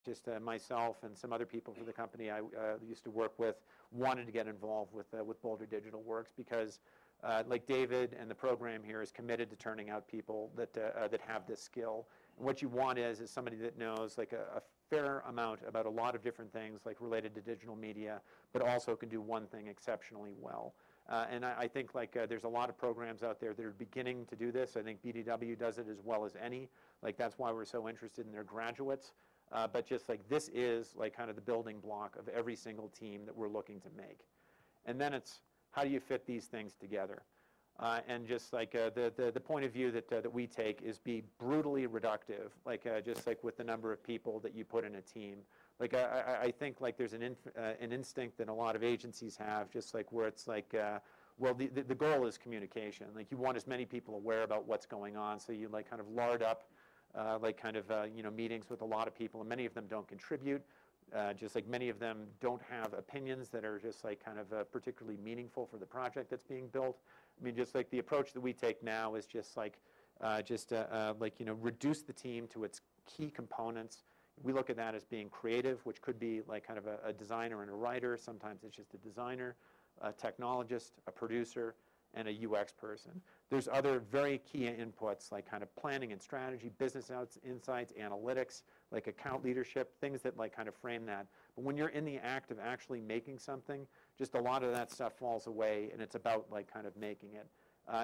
just myself and some other people for the company I used to work with wanted to get involved with Boulder Digital Works because like David and the program here is committed to turning out people that have this skill. And what you want is somebody that knows like a fair amount about a lot of different things like related to digital media, but also can do one thing exceptionally well. And I think like there's a lot of programs out there that are beginning to do this. I think BDW does it as well as any. Like that's why we're so interested in their graduates. But just like this is like kind of the building block of every single team that we're looking to make. And then it's how do you fit these things together? And just like the point of view that we take is be brutally reductive, like just like with the number of people that you put in a team. Like I think like there's an instinct that a lot of agencies have, just like where it's like, well, the goal is communication. Like you want as many people aware about what's going on, so you like kind of lard up like kind of meetings with a lot of people, and many of them don't contribute. Just like many of them don't have opinions that are just like kind of particularly meaningful for the project that's being built. I mean, just like the approach that we take now is just like reduce the team to its key components. We look at that as being creative, which could be like kind of a designer and a writer. Sometimes it's just a designer, a technologist, a producer, and a UX person. There's other very key inputs like kind of planning and strategy, business insights, analytics, like account leadership, things that like kind of frame that. But when you're in the act of actually making something, just a lot of that stuff falls away, and it's about like kind of making it.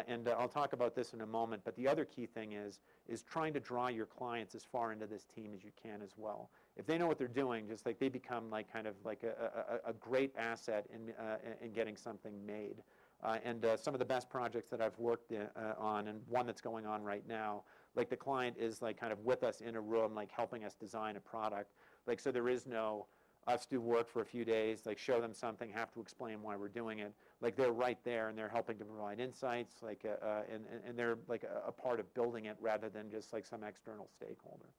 And I'll talk about this in a moment, but the other key thing is trying to draw your clients as far into this team as you can as well. If they know what they're doing, just like they become like kind of like a great asset in getting something made. And some of the best projects that I've worked on, and one that's going on right now, like the client is like kind of with us in a room, like helping us design a product. Like so there is no us do work for a few days, like show them something, have to explain why we're doing it. Like they're right there and they're helping to provide insights, like and they're like a part of building it rather than just like some external stakeholder.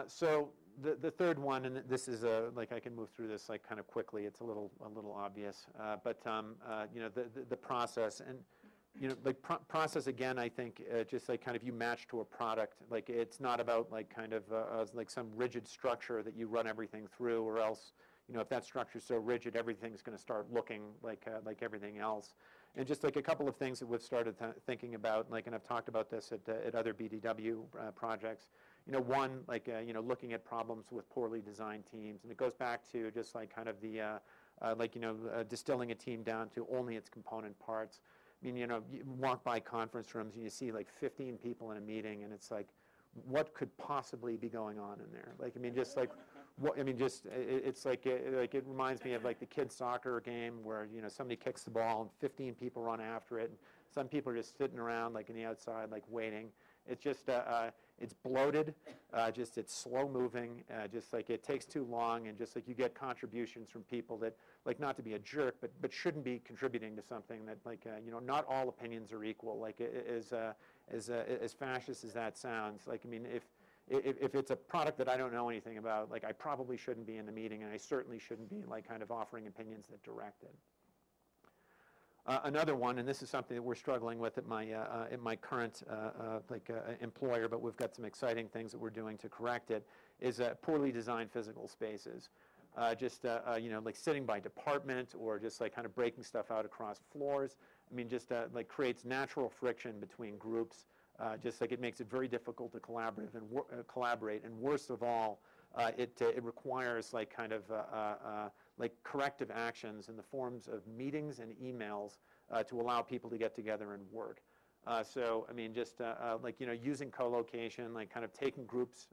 So the third one, and this is like I can move through this like kind of quickly. It's a little obvious, but the process and like process again. I think just like kind of you match to a product. Like it's not about like kind of like some rigid structure that you run everything through, or else if that structure is so rigid, everything's going to start looking like everything else. And just like a couple of things that we've started thinking about, like, and I've talked about this at other BDW projects. One, like, looking at problems with poorly designed teams. And it goes back to just like kind of the, distilling a team down to only its component parts. I mean, you walk by conference rooms and you see like 15 people in a meeting and it's like, what could possibly be going on in there? Like, I mean, just like, it's like, it reminds me of like the kids' soccer game where, somebody kicks the ball and 15 people run after it. And some people are just sitting around like on the outside, like waiting. It's just, it's bloated, it's slow moving, just like it takes too long, and just like you get contributions from people that, like, not to be a jerk, but shouldn't be contributing to something that, like, not all opinions are equal. Like, as fascist as that sounds, like, I mean, if it's a product that I don't know anything about, like, I probably shouldn't be in the meeting, and I certainly shouldn't be, like, kind of offering opinions that direct it. Another one, and this is something that we're struggling with at my current employer, but we've got some exciting things that we're doing to correct it, is poorly designed physical spaces. Like sitting by department or just like kind of breaking stuff out across floors. I mean, just like creates natural friction between groups. Just like it makes it very difficult to collaborate, and worst of all, it requires like kind of like corrective actions in the forms of meetings and emails to allow people to get together and work. So I mean, just using co-location, like kind of taking groups,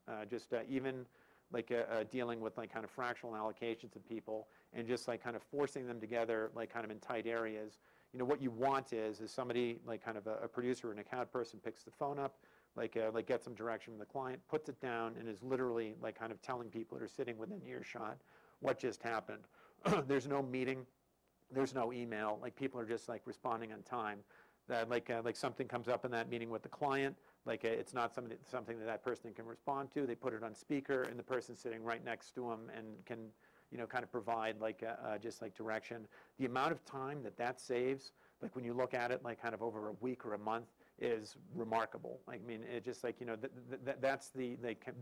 even like dealing with like kind of fractional allocations of people, and just like kind of forcing them together, like kind of in tight areas. What you want is somebody like kind of a producer or an account person picks the phone up, like gets some direction from the client, puts it down, and is literally like kind of telling people that are sitting within earshot what just happened. There's no meeting, there's no email. Like people are just like responding on time. That like something comes up in that meeting with the client, like it's not something that person can respond to. They put it on speaker, and the person's sitting right next to them and can kind of provide like just like direction. The amount of time that saves, like when you look at it like kind of over a week or a month, is remarkable. I mean, it just like, that's the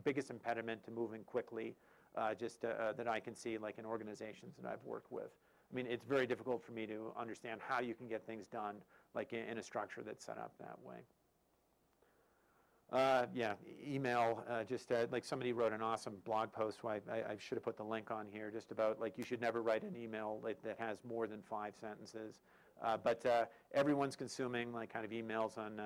biggest impediment to moving quickly, that I can see like in organizations that I've worked with. I mean, it's very difficult for me to understand how you can get things done like in a structure that's set up that way. Yeah, email, like somebody wrote an awesome blog post, so I should have put the link on here, just about like you should never write an email that has more than 5 sentences. But everyone's consuming like kind of emails on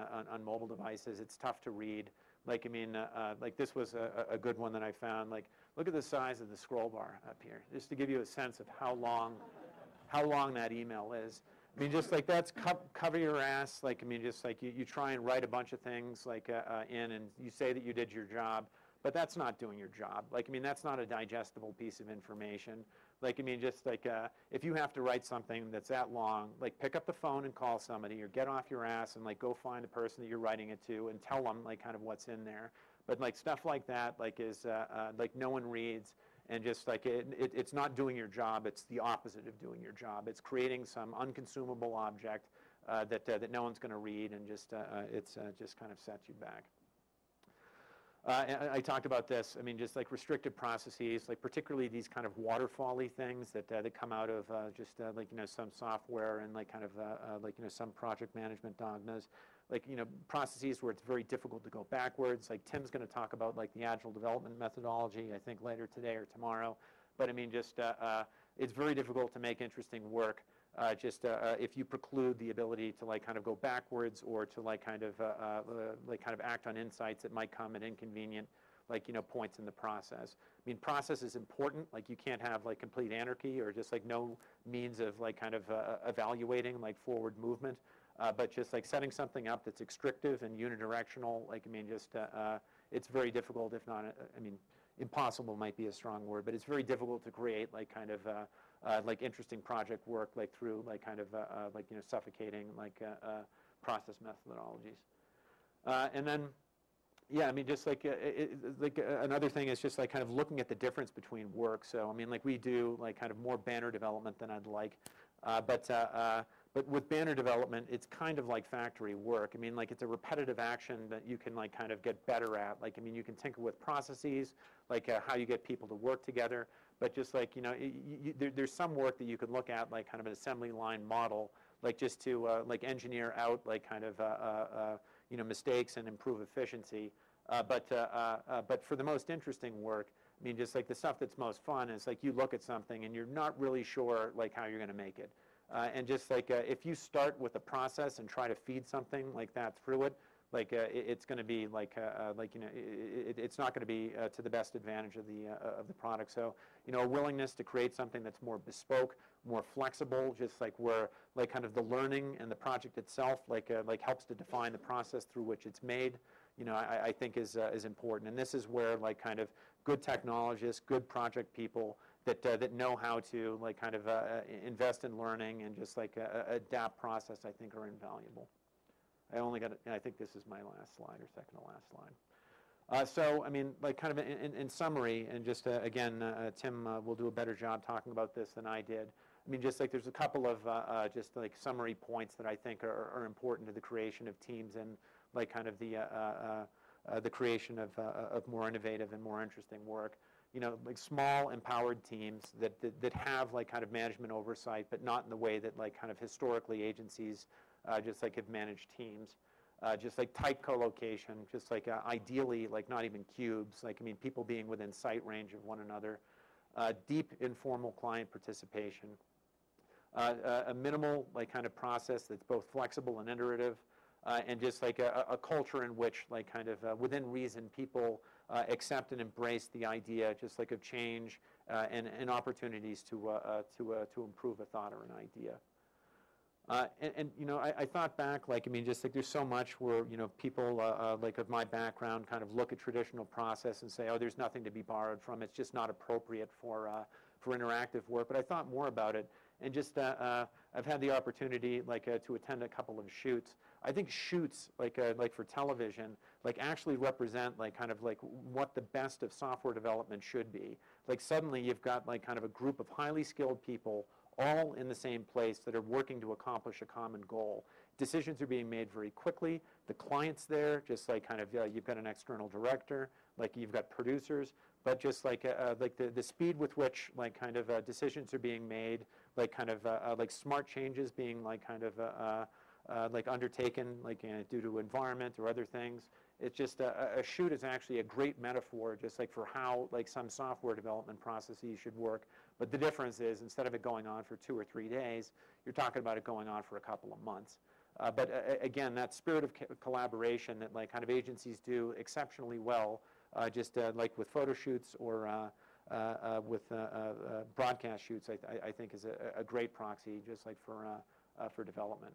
mobile devices. It's tough to read. Like, I mean, like this was a good one that I found. Like, look at the size of the scroll bar up here, just to give you a sense of how long that email is. I mean, just like that's cover your ass. Like, I mean, just like you try and write a bunch of things like in, and you say that you did your job, but that's not doing your job. Like, I mean, that's not a digestible piece of information. Like, I mean, just like if you have to write something that's that long, like pick up the phone and call somebody, or get off your ass and like go find the person that you're writing it to and tell them like kind of what's in there. But like stuff like that, like is like no one reads. And just like it's not doing your job, it's the opposite of doing your job. It's creating some unconsumable object that no one's going to read, and just it's just kind of sets you back. I talked about this. I mean, just like restricted processes, like particularly these kind of waterfall-y things that come out of like some software and like kind of like some project management dogmas. Like, processes where it's very difficult to go backwards. Like Tim's going to talk about like the agile development methodology, I think later today or tomorrow. But I mean, just it's very difficult to make interesting work if you preclude the ability to like kind of go backwards, or to like kind of act on insights that might come at inconvenient like points in the process. I mean, process is important. Like you can't have like complete anarchy, or just like no means of like kind of evaluating like forward movement. But just like setting something up that's extractive and unidirectional, like, I mean, just it's very difficult, if not, I mean, impossible might be a strong word, but it's very difficult to create like kind of like interesting project work like through like kind of like suffocating like process methodologies. And then, yeah, I mean, just like another thing is just like kind of looking at the difference between work. So I mean, like we do like kind of more banner development than I'd like, but with banner development, it's kind of like factory work. I mean, like it's a repetitive action that you can like kind of get better at. Like, I mean, you can tinker with processes, like how you get people to work together. But just like, there's some work that you could look at, like kind of an assembly line model, like just to like engineer out like kind of mistakes and improve efficiency. But for the most interesting work, I mean, just like the stuff that's most fun is like you look at something and you're not really sure like how you're going to make it. And just like if you start with a process and try to feed something like that through it, like it's going to be like it's not going to be to the best advantage of the product. So a willingness to create something that's more bespoke, more flexible, just like where like kind of the learning and the project itself like helps to define the process through which it's made. I think is important. And this is where like kind of good technologists, good project people that know how to like kind of invest in learning and just like adapt process, I think, are invaluable. I think this is my last slide, or second to last slide. So, I mean, like kind of in summary, and just again, Tim will do a better job talking about this than I did. I mean, just like there's a couple of just like summary points that I think are important to the creation of teams and like kind of the creation of more innovative and more interesting work. Like small empowered teams that have like kind of management oversight, but not in the way that like kind of historically agencies just like have managed teams. Just like tight co-location, just like ideally like not even cubes, like I mean people being within sight range of one another. Deep informal client participation. A minimal like kind of process that's both flexible and iterative. And just like a culture in which like kind of within reason people accept and embrace the idea just like of change and opportunities to improve a thought or an idea. I thought back, like, I mean, just like there's so much where, people like of my background kind of look at traditional process and say, oh, there's nothing to be borrowed from. It's just not appropriate for interactive work. But I thought more about it. And just I've had the opportunity like to attend a couple of shoots. I think shoots like for television like actually represent like kind of like what the best of software development should be. Like suddenly you've got like kind of a group of highly skilled people all in the same place that are working to accomplish a common goal. Decisions are being made very quickly. the clients there, just like kind of you've got an external director, like you've got producers, but just like the speed with which like kind of decisions are being made, like kind of like smart changes being like kind of like undertaken like due to environment or other things. It's just a shoot is actually a great metaphor just like for how like some software development processes should work. But the difference is instead of it going on for 2 or 3 days, you're talking about it going on for a couple of months. But again, that spirit of collaboration that like kind of agencies do exceptionally well, just like with photo shoots or with broadcast shoots, I think is a great proxy just like for development.